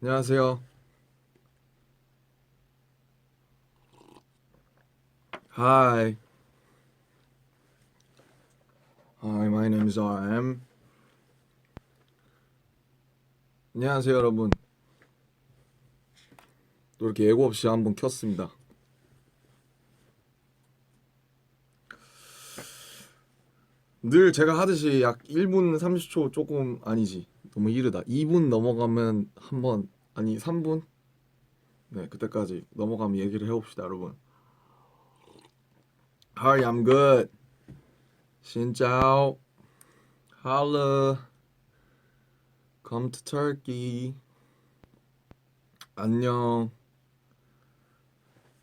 안녕하세요. Hi. Hi, my name is RM. 안녕하세요, 여러분. 또 이렇게 예고 없이 한번 켰습니다. 늘 제가 하듯이 약 1분 30초 조금 아니지. 너무 이르다. 2분 넘어가면 한번 아니 3분? 네, 그때까지 넘어가면 얘기를 해봅시다, 여러분. Hi, I'm good. 신짜오. Holla. Come to Turkey. 안녕.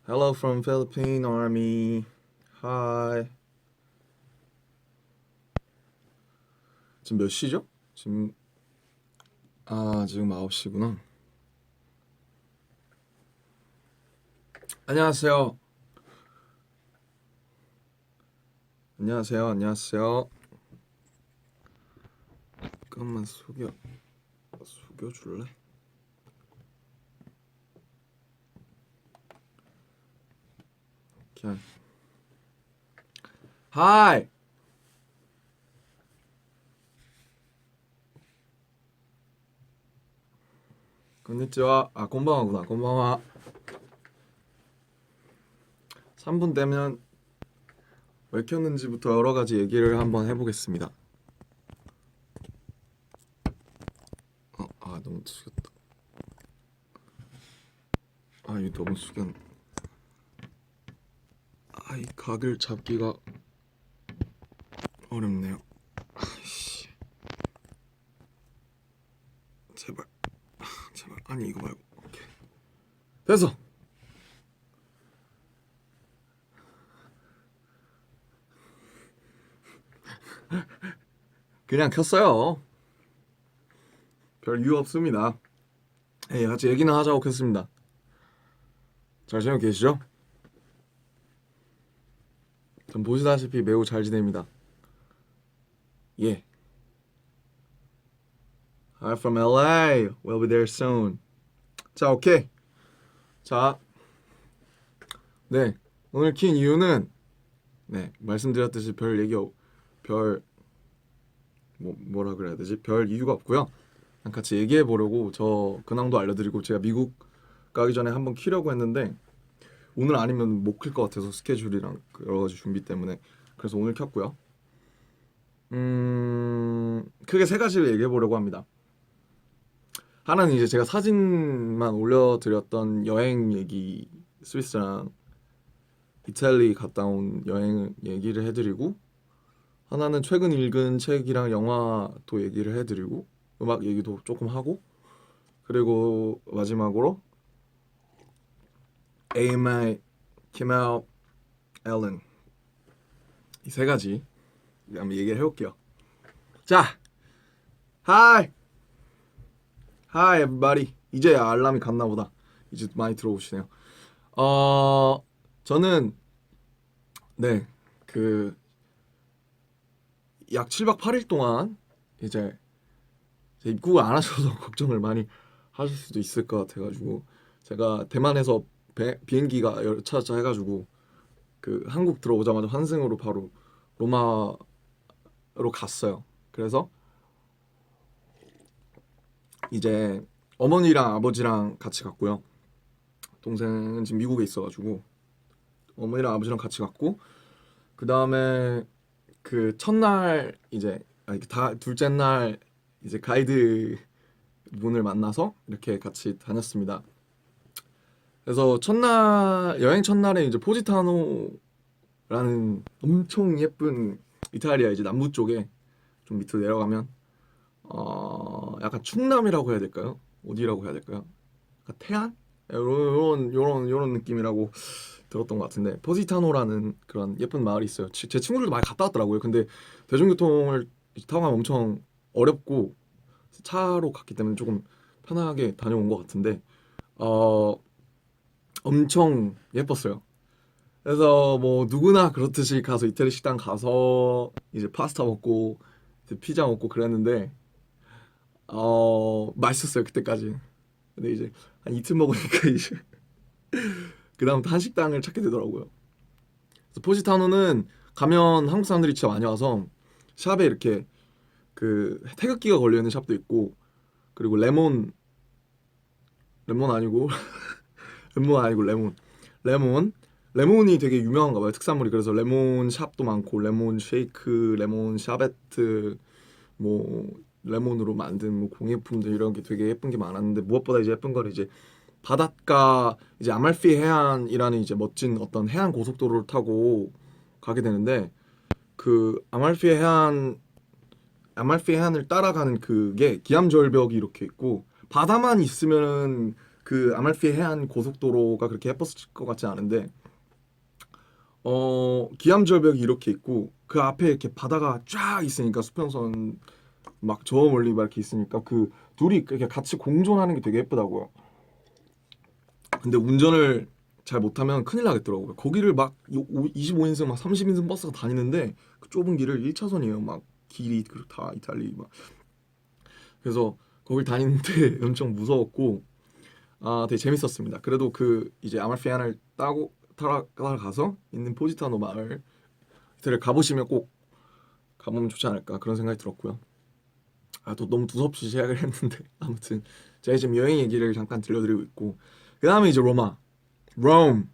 Hello from Philippine Army. Hi. 지금 몇 시죠? 지금 9시구나. 안녕하세요. 안녕하세요. 잠깐만 숙여줄래? 그냥 하이. 건니치와. 건방하구나. 건방아. 3분 되면 왜 켰는지부터 여러 가지 얘기를 한번 해보겠습니다. 너무 숙였다. 이거 너무 숙였네. 이 각을 잡기가 어렵네요. 제발. 아니 이거 말고. 오케이. 됐어. 그냥 켰어요. 별 이유 없습니다. 같이 얘기나 하자고 켰습니다. 잘 지내고 계시죠? 전 보시다시피 매우 잘 지냅니다. 예. I'm from LA. We'll be there soon. 자, 오케이. 자, 네. 오늘 킨 이유는 말씀드렸듯이 뭐라 그래야 되지? 별 이유가 없고요. 그냥 같이 얘기해 보려고 저 근황도 알려드리고 제가 미국 가기 전에 한번 키려고 했는데 오늘 아니면 못 클 것 같아서 스케줄이랑 여러 가지 준비 때문에 그래서 오늘 켰고요. 크게 세 가지를 얘기해 보려고 합니다. 하나는 이제 제가 사진만 올려드렸던 여행 얘기, 스위스랑 이탈리 갔다 온 여행 얘기를 해드리고, 하나는 최근 읽은 책이랑 영화도 얘기를 해드리고, 음악 얘기도 조금 하고, 그리고 마지막으로 AMI, 키멜, 앨런 이 세 가지 한번 얘기를 해볼게요. 자, Hi, everybody. 이제 알람이 갔나 보다. 이제 많이 들어오시네요. 저는 약 7박 8일 동안 이제 입국을 안 하셔서 걱정을 많이 하실 수도 있을 것 같아가지고 제가 대만에서 비행기가 열차자 해가지고 한국 들어오자마자 환승으로 바로 로마로 갔어요. 그래서 이제 어머니랑 아버지랑 같이 갔고요. 동생은 지금 미국에 있어가지고 어머니랑 아버지랑 같이 갔고, 그 다음에 첫날 이제 둘째 날 이제 가이드 분을 만나서 이렇게 같이 다녔습니다. 그래서 여행 첫날에 이제 포지타노라는 엄청 예쁜 이탈리아 이제 남부 쪽에 좀 밑으로 내려가면 약간 충남이라고 해야 될까요? 어디라고 해야 될까요? 약간 태안? 요런 느낌이라고 들었던 것 같은데, 포지타노라는 그런 예쁜 마을이 있어요. 제 친구들도 많이 갔다 왔더라고요. 근데 대중교통을 타고 가면 엄청 어렵고 차로 갔기 때문에 조금 편하게 다녀온 것 같은데 어 엄청 예뻤어요. 그래서 뭐 누구나 그렇듯이 가서 이태리 식당 가서 이제 파스타 먹고 이제 피자 먹고 그랬는데 맛있었어요 그때까지. 근데 이제 한 이틀 먹으니까 이제 그다음부터 한식당을 찾게 되더라고요. 그래서 포지타노는 가면 한국 사람들이 진짜 많이 와서 샵에 이렇게 그 태극기가 걸려 있는 샵도 있고, 그리고 레몬 아니고 레몬 아니고 레몬 레몬이 되게 유명한가 봐요, 특산물이. 그래서 레몬 샵도 많고 레몬 쉐이크, 레몬 샤베트, 뭐 레몬으로 만든 뭐 공예품들 이런 게 되게 예쁜 게 많았는데, 무엇보다 이제 예쁜 건 이제 바닷가, 이제 아말피 해안이라는 이제 멋진 어떤 해안 고속도로를 타고 가게 되는데, 그 아말피 해안을 따라가는 그게 기암절벽이 이렇게 있고, 바다만 있으면은 그 아말피 해안 고속도로가 그렇게 예뻤을 것 같지 않은데 기암절벽이 이렇게 있고 그 앞에 이렇게 바다가 쫙 있으니까, 수평선 막 저 멀리 막 이렇게 있으니까 그 둘이 이렇게 같이 공존하는 게 되게 예쁘다고요. 근데 운전을 잘 못하면 큰일 나겠더라고요. 거기를 막 25인승 막 30인승 버스가 다니는데 그 좁은 길을 1차선이에요. 막 길이 다 이탈리 막. 그래서 거길 다니는데 엄청 무서웠고 되게 재밌었습니다. 그래도 그 이제 아말피안을 따고 따라가서 있는 포지타노 마을을 가보시면 꼭 가보면 좋지 않을까 그런 생각이 들었고요. 또 너무 두섭이 시작을 했는데 아무튼 제가 지금 여행 얘기를 잠깐 들려드리고 있고, 그 다음에 이제 로마, Rome,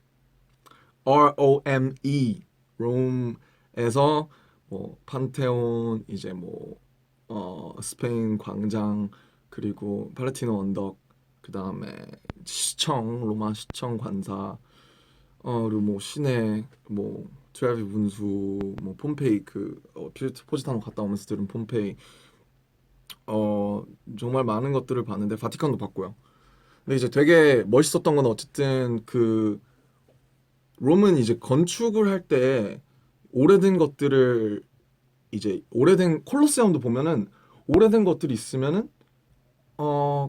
ROME, 롬에서 뭐 판테온, 이제 뭐 스페인 광장, 그리고 팔레티노 언덕, 그 다음에 시청, 로마 시청 관사, 그리고 뭐 시내, 뭐 트레비 분수, 뭐 폼페이, 포지타노 갔다 오면서 들은 폼페이, 어 정말 많은 것들을 봤는데 바티칸도 봤고요. 근데 이제 되게 멋있었던 건 어쨌든 그 롬은 이제 건축을 할 때 오래된 것들을, 이제 오래된 콜로세움도 보면은 오래된 것들이 있으면은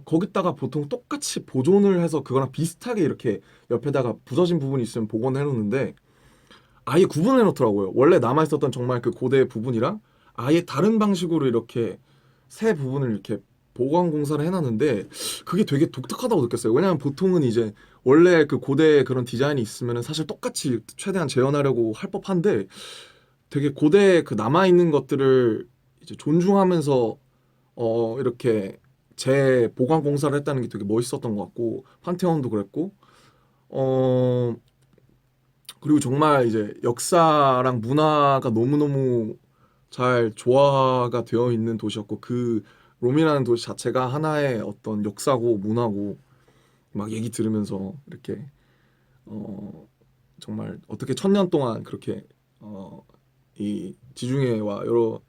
거기다가 보통 똑같이 보존을 해서 그거랑 비슷하게 이렇게 옆에다가 부서진 부분이 있으면 복원해 놓는데 아예 구분해 놓더라고요. 원래 남아 있었던 정말 그 고대 부분이랑 아예 다른 방식으로 이렇게 새 부분을 이렇게 보강 공사를 해놨는데 그게 되게 독특하다고 느꼈어요. 왜냐면 보통은 이제 원래 그 고대 그런 디자인이 있으면은 사실 똑같이 최대한 재현하려고 할 법한데, 되게 고대 그 남아 있는 것들을 이제 존중하면서 이렇게 재보강 공사를 했다는 게 되게 멋있었던 것 같고, 판테온도 그랬고, 어 그리고 정말 이제 역사랑 문화가 너무너무 잘 조화가 되어 있는 도시였고, 그 롬이라는 도시 자체가 하나의 어떤 역사고 문화고, 막 얘기 들으면서 이렇게 어 정말 어떻게 1000년 동안 그렇게 이 지중해와 여러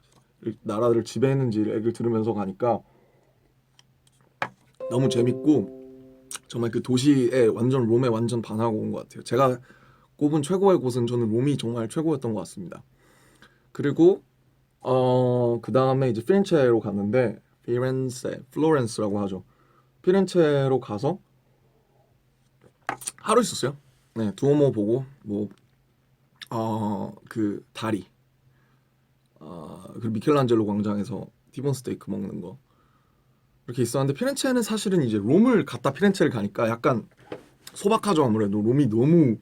나라들을 지배했는지를 얘기를 들으면서 가니까 너무 재밌고, 정말 그 도시에 완전 롬에 완전 반하고 온 것 같아요. 제가 꼽은 최고의 곳은 저는 롬이 정말 최고였던 것 같습니다. 그리고 그 다음에 이제 피렌체로 갔는데, 플로렌스라고 하죠. 피렌체로 가서 하루 있었어요. 네, 두오모 보고 뭐 그 다리, 그리고 미켈란젤로 광장에서 티본 스테이크 먹는 거 이렇게 있었는데, 피렌체는 사실은 이제 롬을 갔다 피렌체를 가니까 약간 소박하죠. 아무래도 롬이 너무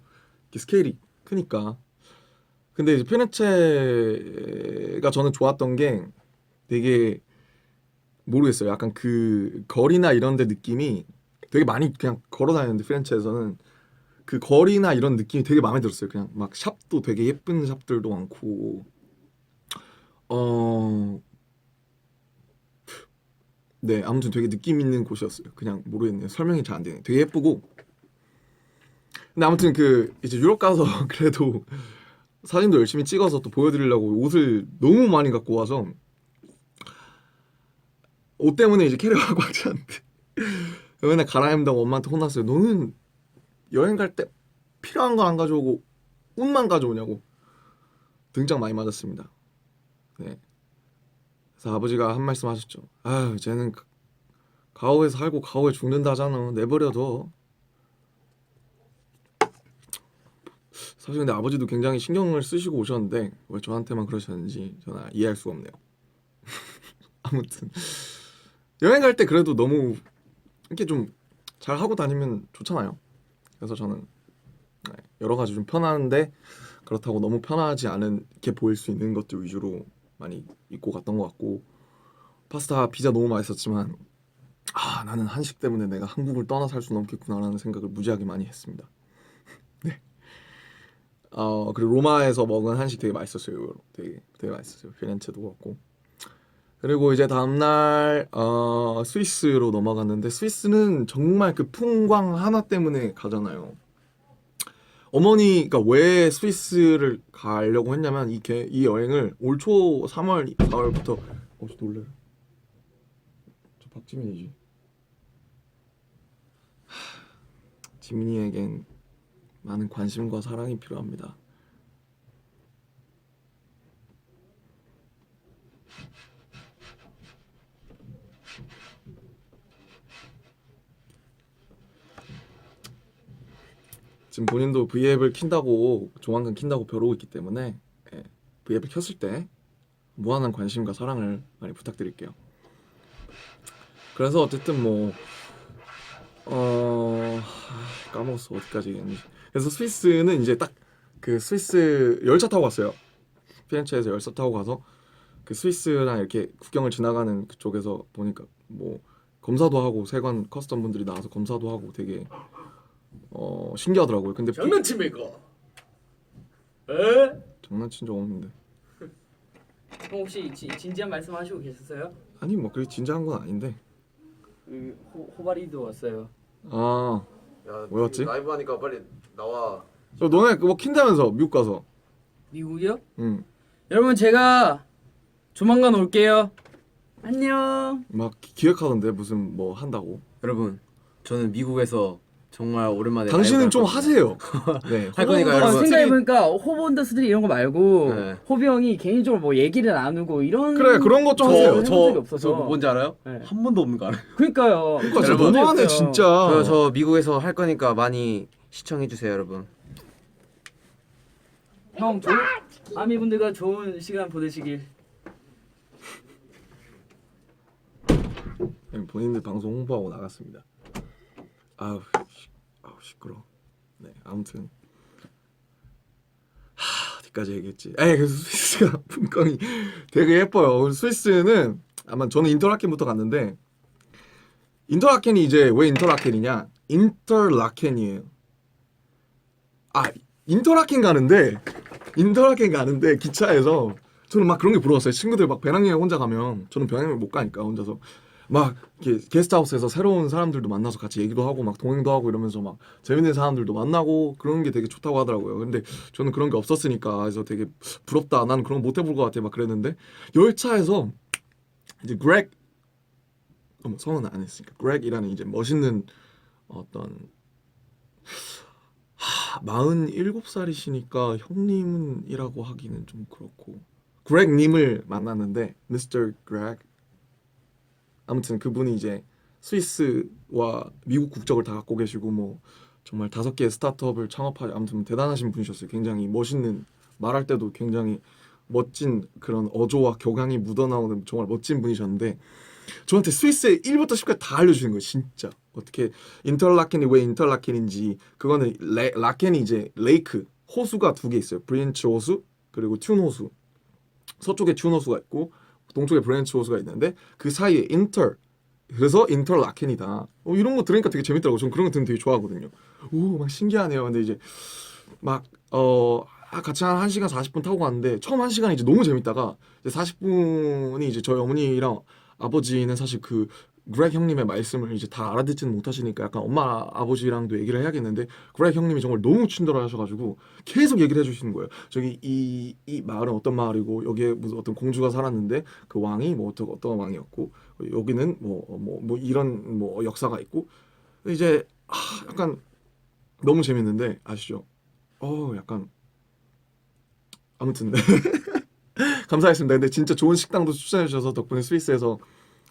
스케일이 크니까. 근데 이제 피렌체가 저는 좋았던 게 되게, 모르겠어요. 약간 그 거리나 이런 데 느낌이 되게 많이 그냥 걸어 다니는데, 피렌체에서는 그 거리나 이런 느낌이 되게 마음에 들었어요. 그냥 막 샵도 되게 예쁜 샵들도 많고, 어, 네, 아무튼 되게 느낌 있는 곳이었어요. 그냥 모르겠네요. 설명이 잘 안 되네. 되게 예쁘고. 근데 아무튼 그 이제 유럽 가서 그래도 사진도 열심히 찍어서 또 보여드리려고 옷을 너무 많이 갖고 와서, 옷 때문에 이제 캐리어가 꽉 찼는데 맨날 갈아입는다고 엄마한테 혼났어요. 너는 여행 갈 때 필요한 거 안 가져오고 옷만 가져오냐고 등짝 많이 맞았습니다. 네. 그래서 아버지가 한 말씀 하셨죠. 아, 쟤는 가오에 살고 가오에 죽는다잖아. 내버려둬. 사실 근데 아버지도 굉장히 신경을 쓰시고 오셨는데 왜 저한테만 그러셨는지 저는 이해할 수가 없네요. 아무튼 여행 갈 때 그래도 너무 이렇게 좀 잘 하고 다니면 좋잖아요. 그래서 저는 여러 가지 좀 편한데 그렇다고 너무 편하지 않게 보일 수 있는 것들 위주로 많이 입고 갔던 것 같고, 파스타 피자 너무 맛있었지만 나는 한식 때문에 내가 한국을 떠나 살 수는 없겠구나라는 생각을 무지하게 많이 했습니다. 네. 그리고 로마에서 먹은 한식 되게 맛있었어요. 되게 맛있었어요. 피렌체도 그렇고. 그리고 이제 다음날 스위스로 넘어갔는데, 스위스는 정말 그 풍광 하나 때문에 가잖아요. 어머니가 왜 스위스를 가려고 했냐면 이 여행을 올 초 3월 4월부터 놀래요. 저 박지민이지. 지민이에겐 많은 관심과 사랑이 필요합니다. 지금 본인도 V앱을 킨다고 조만간 킨다고 벼르고 있기 때문에 V앱을 켰을 때 무한한 관심과 사랑을 많이 부탁드릴게요. 그래서 어쨌든 뭐 까먹었어 어디까지 얘기했는지. 그래서 스위스는 이제 딱 그 스위스 열차 타고 갔어요. 피렌체에서 열차 타고 가서 그 스위스랑 이렇게 국경을 지나가는 그쪽에서 보니까 뭐 검사도 하고 세관 커스텀 분들이 나와서 검사도 하고 되게 신기하더라고요. 근데 장난칩니까? 에? 장난친 적 없는데. 형 혹시 진지한 말씀하시고 계셨어요? 아니 뭐 그렇게 진지한 건 아닌데. 호바리도 왔어요. 야, 뭐였지? 라이브 하니까 빨리 나와. 너네 그거 킨다면서 미국 가서. 미국이요? 응. 여러분 제가 조만간 올게요. 안녕. 막 기획하던데 무슨 뭐 한다고. 여러분, 저는 미국에서 정말 오랜만에 당신은 라이브 좀 할 겁니다. 하세요. 네. 할 거니까 여러분. 생각해보니까 호본더스들이 이런 거 말고 네. 호비 형이 개인적으로 뭐 얘기를 나누고 이런 그래, 그런 것좀 하세요. 해본 적이 없어서. 저 뭔지 알아요? 네. 한 번도 없는 거 알아요? 그러니까요. 그러니까 진짜 여러분, 너무하네 진짜. 저 미국에서 할 거니까 많이 시청해 주세요, 여러분. 형 아미분들과 좋은 시간 보내시길. 본인들 방송 홍보하고 나갔습니다. 아우 시끄러. 네, 아무튼 어디까지 얘기했지? 그래서 스위스가 풍광이 되게 예뻐요. 스위스는 아마 저는 인터라켄부터 갔는데, 인터라켄이 이제 왜 인터라켄이냐? 인터라켄이에요. 인터라켄 가는데 기차에서 저는 막 그런 게 부러웠어요. 친구들 막 배낭여행 혼자 가면 저는 배낭여행 못 가니까 혼자서 막 이렇게 게스트하우스에서 새로운 사람들도 만나서 같이 얘기도 하고 막 동행도 하고 이러면서 막 재밌는 사람들도 만나고 그런 게 되게 좋다고 하더라고요. 근데 저는 그런 게 없었으니까 그래서 되게 부럽다. 나는 그런 거 못 해볼 것 같아. 막 그랬는데 열차에서 이제 성은 안 했으니까 그렉이라는 이제 멋있는 어떤 47살이시니까 형님이라고 하기는 좀 그렇고 그렉님을 만났는데 미스터 그렉, 아무튼 그분이 이제 스위스와 미국 국적을 다 갖고 계시고 뭐 정말 5개의 스타트업을 창업하지, 아무튼 대단하신 분이셨어요. 굉장히 멋있는, 말할 때도 굉장히 멋진 그런 어조와 격앙이 묻어나오는 정말 멋진 분이셨는데, 저한테 스위스의 1부터 10까지 다 알려주는 거예요. 진짜 어떻게 인터라켄이 왜 인터라켄인지. 그거는 라켄이 이제 레이크, 호수가 2개 있어요. 브렌치 호수 그리고 튠 호수. 서쪽에 튠 호수가 있고 동쪽에 브렌치 호수가 있는데 그 사이에 그래서 인터라켄이다. 이런 거 들으니까 되게 재밌더라고요. 저는 그런 거 들으면 되게 좋아하거든요. 막 신기하네요. 근데 이제 막 같이 한 1시간 40분 타고 갔는데 처음 1시간이 이제 너무 재밌다가 이제 40분이 이제 저희 어머니랑 아버지는 사실 그 그렉 형님의 말씀을 이제 다 알아듣지는 못하시니까 약간 엄마 아버지랑도 얘기를 해야겠는데, 그렉 형님이 정말 너무 친절하셔가지고 계속 얘기를 해주시는 거예요. 저기 이 마을은 어떤 마을이고 여기에 무슨 어떤 공주가 살았는데 그 왕이 뭐 어떤 왕이었고 여기는 뭐 이런 뭐 역사가 있고. 이제 약간 너무 재밌는데 아시죠? 약간 아무튼 네. 감사했습니다. 근데 진짜 좋은 식당도 추천해 주셔서 덕분에 스위스에서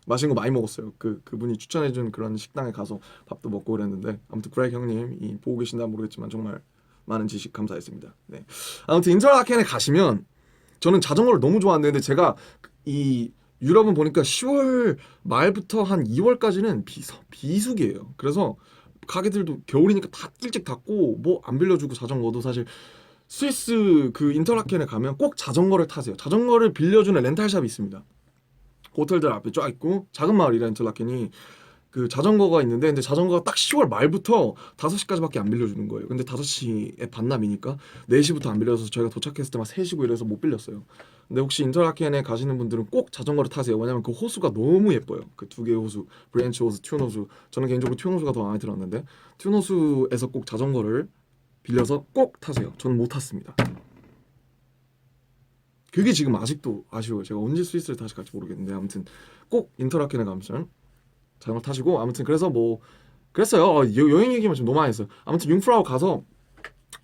맛있는 거 많이 먹었어요. 그분이 추천해준 그런 식당에 가서 밥도 먹고 그랬는데 아무튼 그렉 형님 이 보고 계신다 모르겠지만 정말 많은 지식 감사했습니다. 네. 아무튼 인터라켄에 가시면 저는 자전거를 너무 좋아하는데 제가 이 유럽은 보니까 10월 말부터 한 2월까지는 비수기예요. 그래서 가게들도 겨울이니까 다 일찍 닫고 뭐 안 빌려주고 자전거도 사실 스위스 그 인터라켄에 가면 꼭 자전거를 타세요. 자전거를 빌려주는 렌탈샵이 있습니다. 호텔들 앞에 쫙 있고 작은 마을이라 인터라켄이 그 자전거가 있는데 근데 자전거가 딱 10월 말부터 5시까지밖에 안 빌려주는 거예요. 근데 5시에 반납이니까 4시부터 안 빌려서 저희가 도착했을 때 막 3시고 이래서 못 빌렸어요. 근데 혹시 인터라켄에 가시는 분들은 꼭 자전거를 타세요. 왜냐면 그 호수가 너무 예뻐요. 그 두 개의 호수, 브랜치 호수, 튠 호수. 저는 개인적으로 튠 호수가 더 마음에 들었는데 튠 호수에서 꼭 자전거를 빌려서 꼭 타세요. 저는 못 탔습니다. 그게 지금 아직도 아쉬워요. 제가 언제 스위스를 다시 갈지 모르겠는데 아무튼 꼭 인터라켄에 가면 자전거 타시고 아무튼 그래서 뭐 그랬어요. 여행 얘기만 지금 너무 많이 했어요. 아무튼 융프라우 가서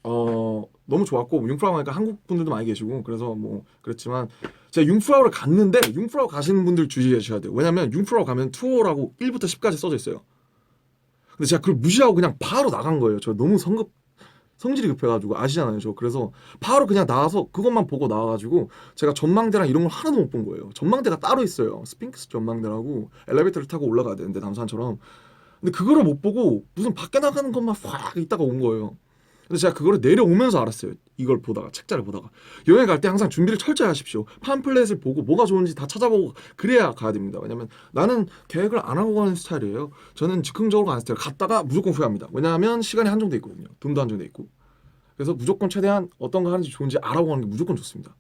너무 좋았고 융프라우 가니까 한국 분들도 많이 계시고 그래서 뭐 그랬지만 제가 융프라우를 갔는데 융프라우 가시는 분들 주의하셔야 돼요. 왜냐면 융프라우 가면 투어라고 1부터 10까지 써져 있어요. 근데 제가 그걸 무시하고 그냥 바로 나간 거예요. 저 너무 성질이 급해가지고 아시잖아요. 저 그래서 바로 그냥 나와서 그것만 보고 나와가지고 제가 전망대랑 이런 걸 하나도 못 본 거예요. 전망대가 따로 있어요. 스핑크스 전망대라고 엘리베이터를 타고 올라가야 되는데 남산처럼. 근데 그거를 못 보고 무슨 밖에 나가는 것만 확 있다가 온 거예요. 근데 제가 그거를 내려오면서 알았어요. 이걸 보다가 책자를 보다가 여행 갈 때 항상 준비를 철저히 하십시오. 팜플렛을 보고 뭐가 좋은지 다 찾아보고 그래야 가야 됩니다. 왜냐면 나는 계획을 안 하고 가는 스타일이에요. 저는 즉흥적으로 가는 스타일. 갔다가 무조건 후회합니다. 왜냐하면 시간이 한정돼 있거든요. 돈도 한정돼 있고. 그래서 무조건 최대한 어떤 거 하는지 좋은지 알아보고 가는 게 무조건 좋습니다.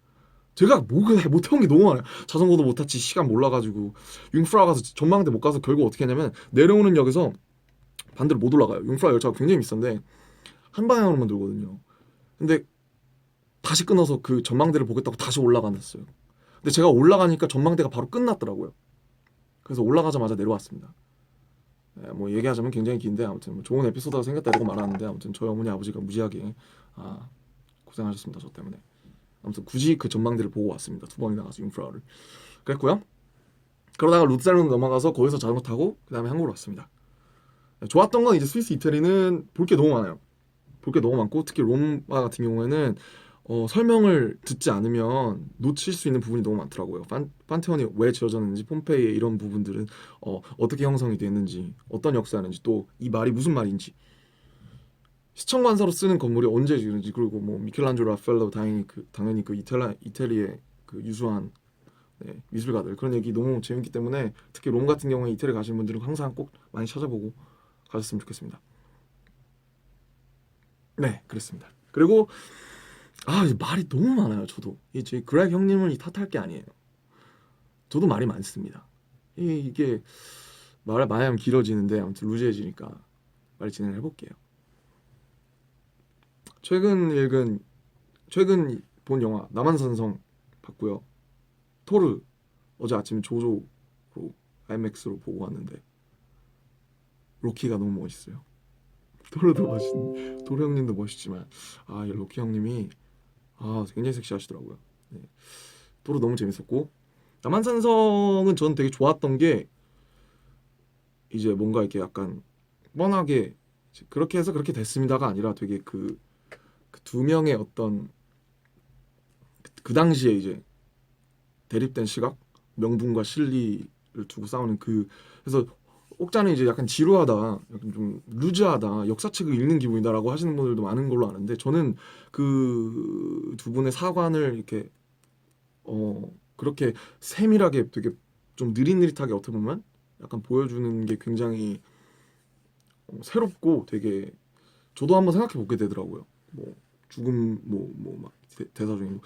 제가 뭐가 못해온 게 너무 많아요. 자전거도 못 탔지 시간 몰라가지고 융프라 가서 전망대 못 가서 결국 어떻게 했냐면 내려오는 역에서 반대로 못 올라가요. 융프라 열차가 굉장히 비싼데 한 방향으로만 돌거든요. 근데 다시 끊어서 그 전망대를 보겠다고 다시 올라갔어요. 근데 제가 올라가니까 전망대가 바로 끝났더라고요. 그래서 올라가자마자 내려왔습니다. 네, 뭐 얘기하자면 굉장히 긴데 아무튼 뭐 좋은 에피소드가 생겼다 이러고 말하는데 아무튼 저희 어머니 아버지가 무지하게 고생하셨습니다. 저 때문에. 아무튼 굳이 그 전망대를 보고 왔습니다. 2번이나 가서 융프라우를 그랬고요. 그러다가 루트셀로 넘어가서 거기서 자전거 타고 그 다음에 한국으로 왔습니다. 네, 좋았던 건 이제 스위스 이태리는 볼 게 너무 많아요. 볼 게 너무 많고 특히 로마 같은 경우에는 설명을 듣지 않으면 놓칠 수 있는 부분이 너무 많더라고요. 판테온이 왜 지어졌는지, 폼페이의 이런 부분들은 어떻게 형성이 됐는지, 어떤 역사는지, 또 이 말이 무슨 말인지, 시청관사로 쓰는 건물이 언제 지었는지, 그리고 뭐 미켈란젤로 라펠로 당연히 그 이태리의 그 유수한 미술가들 그런 얘기 너무 재밌기 때문에 특히 롬 같은 경우에 이태리 가시는 분들은 항상 꼭 많이 찾아보고 가셨으면 좋겠습니다. 네, 그렇습니다. 그리고 이제 말이 너무 많아요. 저도 이제 그렉 형님을 탓할 게 아니에요. 저도 말이 많습니다. 이게 말을 많이 하면 길어지는데 아무튼 루즈해지니까 빨리 진행을 해볼게요. 최근 본 영화 남한산성 봤고요. 토르 어제 아침 조조로 IMAX로 보고 왔는데 로키가 너무 멋있어요. 토르도 멋있는 도르 형님도 멋있지만 이 로키 형님이 굉장히 섹시하시더라고요. 네. 토르 너무 재밌었고 남한산성은 저는 되게 좋았던 게 이제 뭔가 이렇게 약간 뻔하게 그렇게 해서 그렇게 됐습니다가 아니라 되게 그 두 명의 어떤 그 당시에 이제 대립된 시각 명분과 실리를 두고 싸우는 그래서 옥자는 이제 약간 지루하다, 약간 좀 루즈하다, 역사책을 읽는 기분이다라고 하시는 분들도 많은 걸로 아는데 저는 그 두 분의 사관을 이렇게 그렇게 세밀하게 되게 좀 느릿느릿하게 어떻게 보면 약간 보여주는 게 굉장히 새롭고 되게 저도 한번 생각해 보게 되더라고요. 뭐 죽음 막 대사 중에 뭐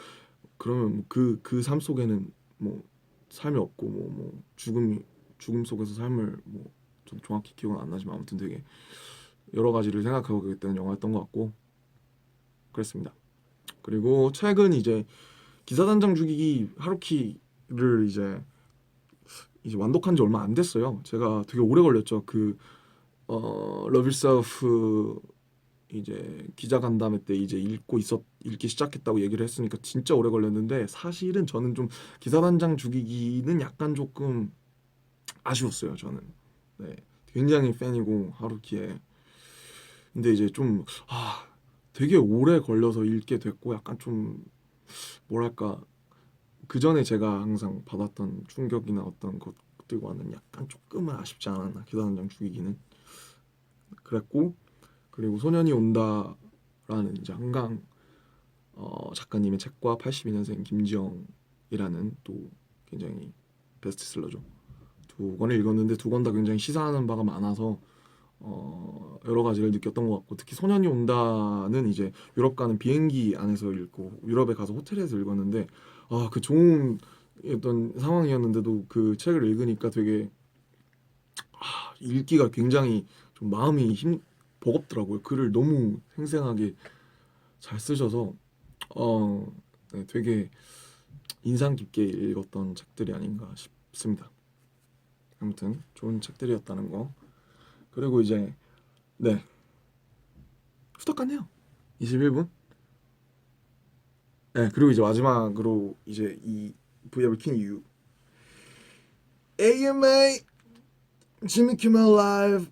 그러면 그 삶 속에는 뭐 삶이 없고 뭐 죽음 속에서 삶을 뭐 좀 정확히 기억은 안 나지만 아무튼 되게 여러 가지를 생각하고 있던 영화였던 것 같고 그랬습니다. 그리고 최근 이제 기사단장 죽이기 하루키를 이제 완독한 지 얼마 안 됐어요. 제가 되게 오래 걸렸죠. Love Yourself 이제 기자 간담회 때 이제 읽기 시작했다고 얘기를 했으니까 진짜 오래 걸렸는데 사실은 저는 좀 기사단장 죽이기는 약간 조금 아쉬웠어요 저는. 네, 굉장히 팬이고 하루키에. 근데 이제 좀 되게 오래 걸려서 읽게 됐고 약간 좀 뭐랄까 그 전에 제가 항상 받았던 충격이나 어떤 것들과는 약간 조금은 아쉽지 않았나 기사단장 죽이기는 그랬고 그리고 소년이 온다라는 이제 한강 작가님의 책과 82년생 김지영이라는 또 굉장히 베스트셀러죠. 두 권을 읽었는데 두 권 다 굉장히 시사하는 바가 많아서 여러 가지를 느꼈던 것 같고 특히 소년이 온다는 이제 유럽 가는 비행기 안에서 읽고 유럽에 가서 호텔에서 읽었는데 그 좋은 어떤 상황이었는데도 그 책을 읽으니까 되게 읽기가 굉장히 좀 마음이 버겁더라고요. 글을 너무 생생하게 잘 쓰셔서 네, 되게 인상 깊게 읽었던 책들이 아닌가 싶습니다. 아무튼 좋은 책들이었다는 거. 그리고 이제 네 후딱 갔네요. 21분. 네 그리고 이제 마지막으로 이제 이 V앱을 킨 이유 AMA 지미 키멜 라이브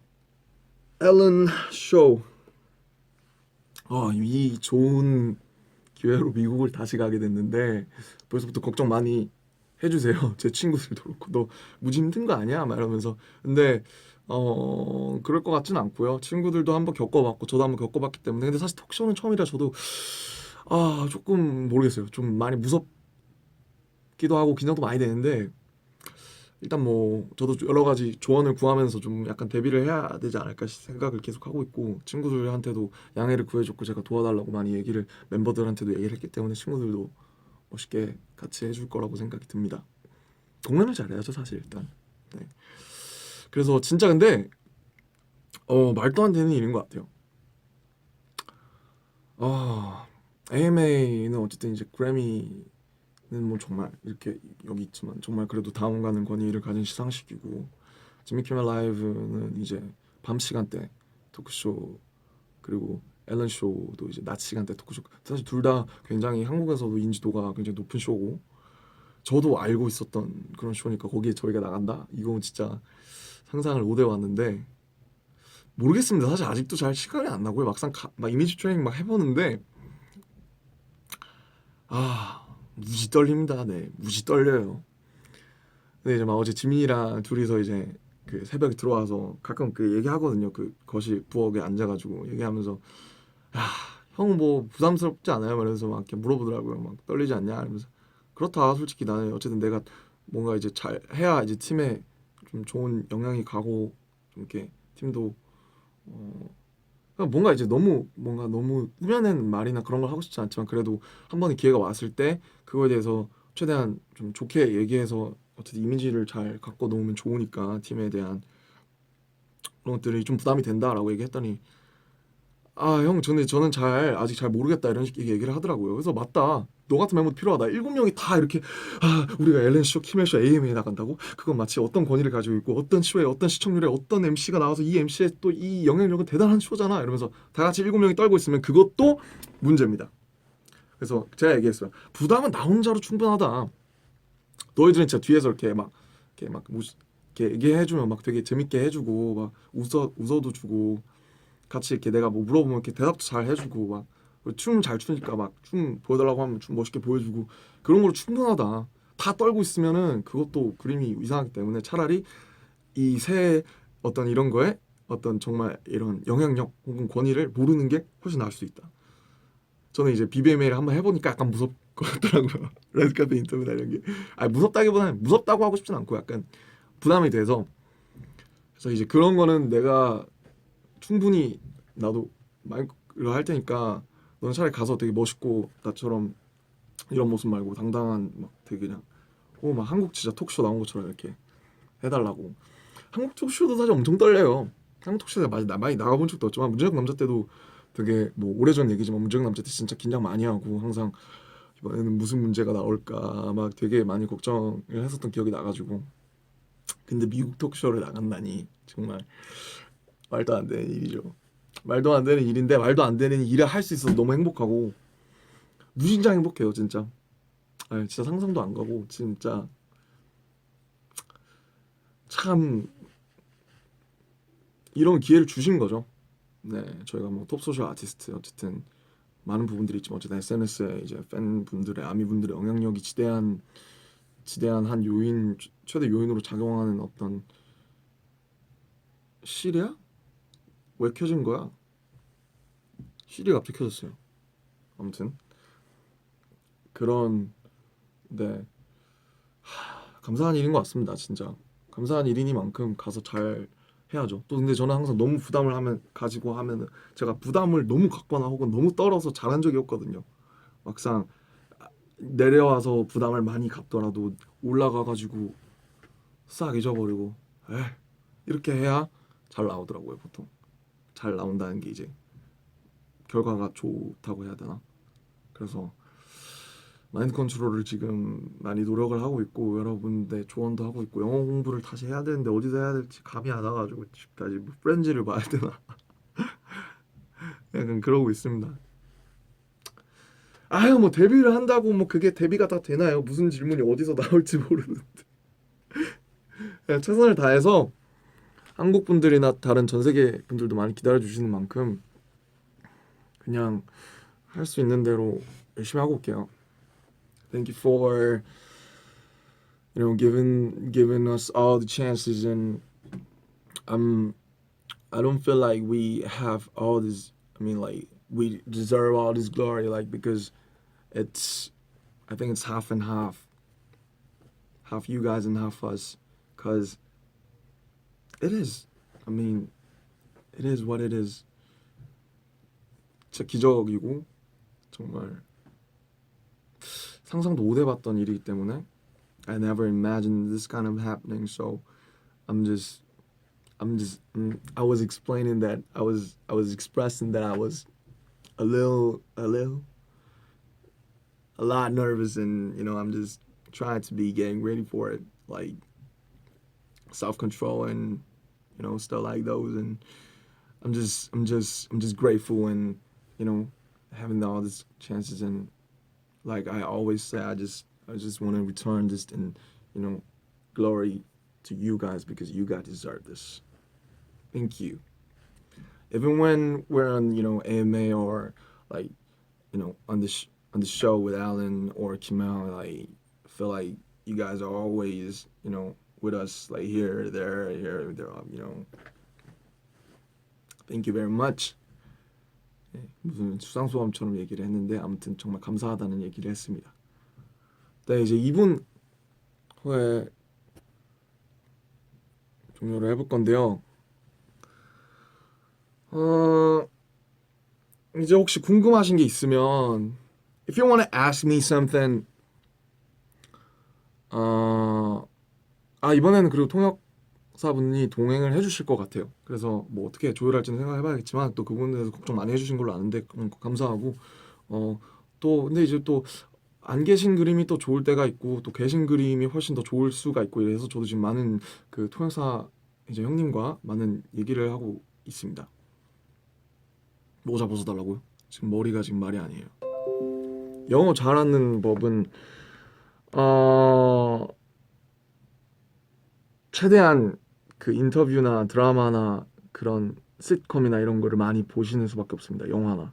앨런 쇼. 이 좋은 기회로 미국을 다시 가게 됐는데 벌써부터 걱정 많이 해주세요. 제 친구들도 그렇고 너 무지 힘든 거 아니야? 막 이러면서 근데 그럴 것 같진 않고요. 친구들도 한번 겪어봤고 저도 한번 겪어봤기 때문에 근데 사실 톡쇼는 처음이라 저도 조금 모르겠어요. 좀 많이 무섭기도 하고 긴장도 많이 되는데 일단 뭐 저도 여러 가지 조언을 구하면서 좀 약간 대비를 해야 되지 않을까 생각을 계속 하고 있고 친구들한테도 양해를 구해줬고 제가 도와달라고 많이 얘기를 멤버들한테도 얘기를 했기 때문에 친구들도 멋있게 같이 해줄 거라고 생각이 듭니다. 공연을 잘해야죠 사실 일단. 네. 그래서 진짜 근데 말도 안 되는 일인 것 같아요. AMA는 어쨌든 이제 그래미는 뭐 정말 이렇게 여기 있지만 정말 그래도 다음 가는 권위를 가진 시상식이고 지미 키멜 라이브는 이제 밤 시간대 토크쇼 그리고 앨런 쇼도 이제 낮 시간대 토크쇼 사실 둘 다 굉장히 한국에서도 인지도가 굉장히 높은 쇼고 저도 알고 있었던 그런 쇼니까 거기에 저희가 나간다? 이거 진짜 상상을 못 해왔는데 모르겠습니다. 사실 아직도 잘 시간이 안 나고요. 막상 막 이미지 트레이닝 막 해보는데 무지 떨립니다. 네, 무지 떨려요. 근데 이제 막 어제 지민이랑 둘이서 이제 그 새벽에 들어와서 가끔 그 얘기하거든요. 그 거실 부엌에 앉아가지고 얘기하면서 형 뭐 부담스럽지 않아요? 이러면서 막 이렇게 물어보더라고요. 막 떨리지 않냐? 이러면서 그렇다. 솔직히 나는 어쨌든 내가 뭔가 이제 잘 해야 이제 팀에 좀 좋은 영향이 가고 좀 이렇게 팀도 그러니까 뭔가 너무 꾸며낸 말이나 그런 걸 하고 싶지 않지만 그래도 한 번의 기회가 왔을 때 그거에 대해서 최대한 좀 좋게 얘기해서 어쨌든 이미지를 잘 갖고 놓으면 좋으니까 팀에 대한 그런 것들이 좀 부담이 된다라고 얘기했더니 형 저는 아직 잘 모르겠다 이런 식의 얘기를 하더라고요. 그래서 맞다. 너 같은 멤버도 필요하다. 7명이 다 이렇게 우리가 엘렌 쇼, 키멜 쇼, AMA에 나간다고? 그건 마치 어떤 권위를 가지고 있고 어떤 쇼에 어떤 시청률에 어떤 MC가 나와서 이 MC의 또 이 영향력은 대단한 쇼잖아. 이러면서 다 같이 7명이 떨고 있으면 그것도 문제입니다. 그래서 제가 얘기했어요. 부담은 나 혼자로 충분하다. 너희들은 진짜 뒤에서 이렇게 얘기해주면 막 되게 재밌게 해주고 막 웃어도 주고 같이 이렇게 내가 뭐 물어보면 이렇게 대답도 잘 해주고 막 춤 잘 추니까 막 춤 보여달라고 하면 춤 멋있게 보여주고 그런 걸로 충분하다. 다 떨고 있으면은 그것도 그림이 이상하기 때문에 차라리 이 새 어떤 이런 거에 어떤 정말 이런 영향력 혹은 권위를 모르는 게 훨씬 나을 수 있다. 저는 이제 BBMA를 한번 해보니까 약간 무섭더라고요. 레드카페 인터뷰나 이런 게. 무섭다기보다는 무섭다고 하고 싶진 않고 약간 부담이 돼서 그래서 이제 그런 거는 내가 충분히 나도 마이크를 할 테니까 넌 차라리 가서 되게 멋있고 나처럼 이런 모습 말고 당당한 막 되게 그냥 막 한국 진짜 톡쇼 나온 것처럼 이렇게 해달라고. 한국 톡쇼도 사실 엄청 떨려요. 한국 톡쇼에 많이 나가본 적도 없지만 문제적 남자 때도 되게 뭐 오래전 얘기지만 문제적 남자 때 진짜 긴장 많이 하고 항상 이번에는 무슨 문제가 나올까 막 되게 많이 걱정을 했었던 기억이 나가지고 근데 미국 톡쇼를 나간다니 정말 말도 안 되는 일이죠. 말도 안 되는 일인데 말도 안 되는 일을 할 수 있어서 너무 행복하고 무진장 행복해요 진짜. 진짜 상상도 안 가고 진짜 참 이런 기회를 주신 거죠. 네, 저희가 뭐 톱소셜 아티스트 어쨌든 많은 부분들이 있지만 어쨌든 SNS에 이제 팬분들의 아미분들의 영향력이 지대한 한 요인 최대 요인으로 작용하는 어떤 시리야? 왜 켜진 거야? 시리가 갑자기 켜졌어요. 아무튼 그런 네 감사한 일인 것 같습니다. 진짜 감사한 일이니만큼 가서 잘 해야죠. 또 근데 저는 항상 너무 부담을 가지고 하면은 제가 부담을 너무 갖거나 혹은 너무 떨어서 잘한 적이 없거든요. 막상 내려와서 부담을 많이 갖더라도 올라가가지고 싹 잊어버리고 이렇게 해야 잘 나오더라고요. 보통 잘 나온다는 게 이제 결과가 좋다고 해야 되나? 그래서 마인드 컨트롤을 지금 많이 노력을 하고 있고 여러분들 조언도 하고 있고 영어 공부를 다시 해야 되는데 어디서 해야 될지 감이 안 와가지고 다시 뭐 프렌즈를 봐야 되나 약간 그러고 있습니다. 아유 뭐 데뷔를 한다고 뭐 그게 데뷔가 다 되나요? 무슨 질문이 어디서 나올지 모르는데 그냥 최선을 다해서 한국 분들이나 다른 전 세계 분들도 많이 기다려 주시는 만큼 그냥 할 수 있는 대로 열심히 하고 올게요. Thank you for giving us all the chances and I don't feel like we have all this. I mean, like we deserve all this glory, like because I think it's half and half you guys and half us, cause it is. I mean, it is what it is. 진짜 기적이고 정말 상상도 못 해봤던 일이기 때문에 I never imagined this kind of happening. So I'm just I was explaining that I was expressing that I was a lot nervous and I'm just trying to be getting ready for it, like self-control and stuff like those. And I'm just grateful and having all these chances. And like I always say, I just want to return this and glory to you guys because you guys deserve this. Thank you. Even when we're on AMA or like on the show with Alan or Kimel, like I feel like you guys are always with us, like here, there. Thank you very much. 네, 무슨 수상소감처럼 얘기를 했는데 아무튼 정말 감사하다는 얘기를 했습니다. 네, 이제 2분 후에 종료를 해볼 건데요. 이제 혹시 궁금하신 게 있으면 if you want to ask me something 이번에는 그리고 통역사분이 동행을 해주실 것 같아요. 그래서 뭐 어떻게 조율할지는 생각해봐야겠지만 또 그분에 대해서 걱정 많이 해주신 걸로 아는데 감사하고 또 근데 이제 또 안 계신 그림이 또 좋을 때가 있고 또 계신 그림이 훨씬 더 좋을 수가 있고 이래서 저도 지금 많은 그 통역사 이제 형님과 많은 얘기를 하고 있습니다. 모자 벗어달라고요? 지금 머리가 지금 말이 아니에요. 영어 잘하는 법은 최대한 그 인터뷰나 드라마나 그런 시트콤이나 이런 거를 많이 보시는 수밖에 없습니다. 영화나.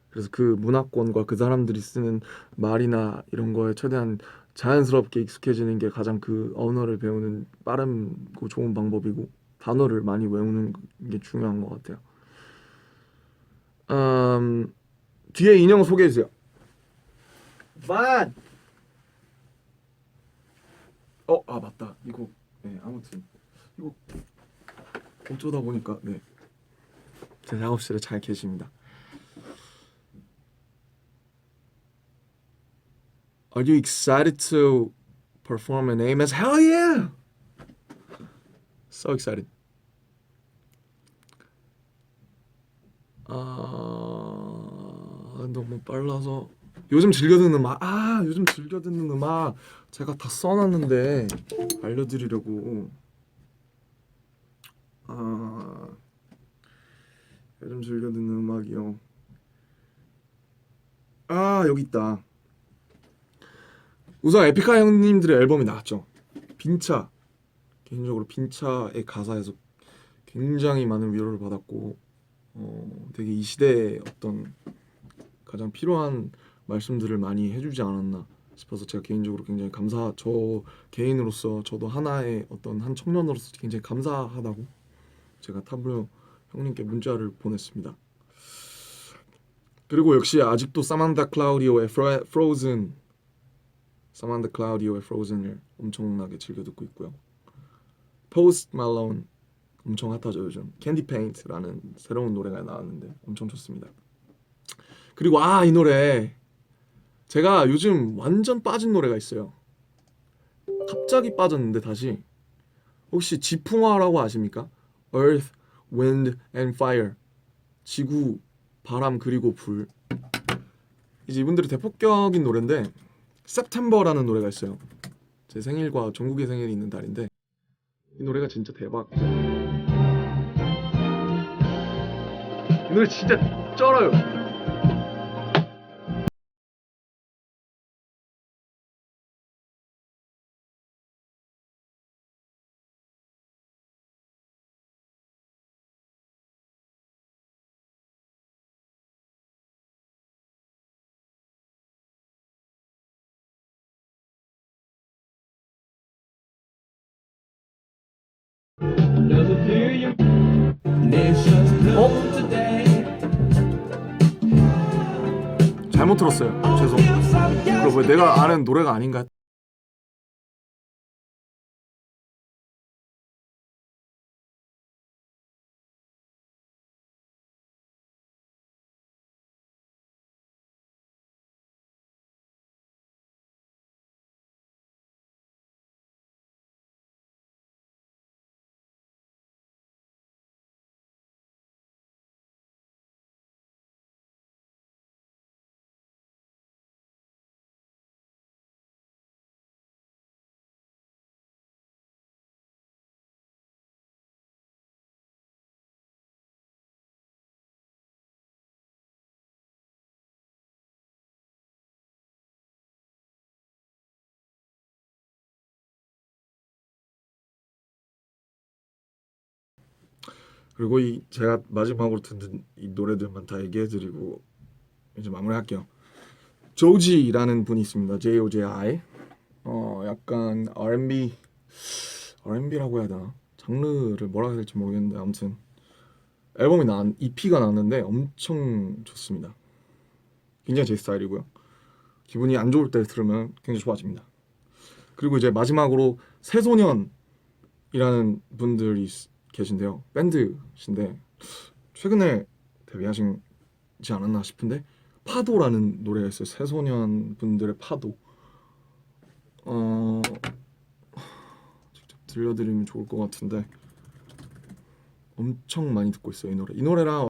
그래서 그 문화권과 그 사람들이 쓰는 말이나 이런 거에 최대한 자연스럽게 익숙해지는 게 가장 그 언어를 배우는 빠르고 좋은 방법이고 단어를 많이 외우는 게 중요한 것 같아요. 뒤에 인형 소개해주세요. 반! 맞다. 이거 네, 아무튼 이거 어쩌다 보니까 네, 제 작업실에 잘 계십니다. Are you excited to perform in AMS? Hell yeah! So excited. 너무 빨라서 요즘 즐겨 듣는 음악 제가 다 써놨는데 알려드리려고. 요즘 즐겨 듣는 음악이요. 여기 있다. 우선 에픽하 형님들의 앨범이 나왔죠. 빈차 개인적으로 빈차의 가사에서 굉장히 많은 위로를 받았고 되게 이 시대에 어떤 가장 필요한 말씀들을 많이 해주지 않았나 싶어서 제가 개인적으로 굉장히 저 개인으로서 저도 하나의 어떤 한 청년으로서 굉장히 감사하다고 제가 타블로 형님께 문자를 보냈습니다. 그리고 역시 아직도 사만다 클라우디오의 Frozen을 엄청나게 즐겨 듣고 있고요. Post Malone 엄청 핫하죠 요즘. Candy Paint라는 새로운 노래가 나왔는데 엄청 좋습니다. 그리고 이 노래 제가 요즘 완전 빠진 노래가 있어요. 갑자기 빠졌는데 다시 혹시 지풍화라고 아십니까? Earth, Wind and Fire. 지구, 바람 그리고 불. 이제 이분들의 대폭격인 노래인데 September라는 노래가 있어요. 제 생일과 종국의 생일이 있는 달인데 이 노래가 진짜 대박. 이 노래 진짜 쩔어요. 잘못 들었어요. 죄송. 그럼 왜 내가 아는 노래가 아닌가? 그리고 제가 마지막으로 듣는 이 노래들만 다 얘기해드리고 이제 마무리할게요. 조지라는 분이 있습니다. Joji. 약간 R&B라고 해야 되나? 장르를 뭐라 해야 될지 모르겠는데 아무튼 EP가 나왔는데 엄청 좋습니다. 굉장히 제 스타일이고요. 기분이 안 좋을 때 들으면 굉장히 좋아집니다. 그리고 이제 마지막으로 새소년이라는 분들이 계신데요. 밴드신데 최근에 데뷔하신지 않았나 싶은데 파도라는 노래가 있어요. 새소년 분들의 파도. 직접 들려드리면 좋을 것 같은데 엄청 많이 듣고 있어요. 이 노래랑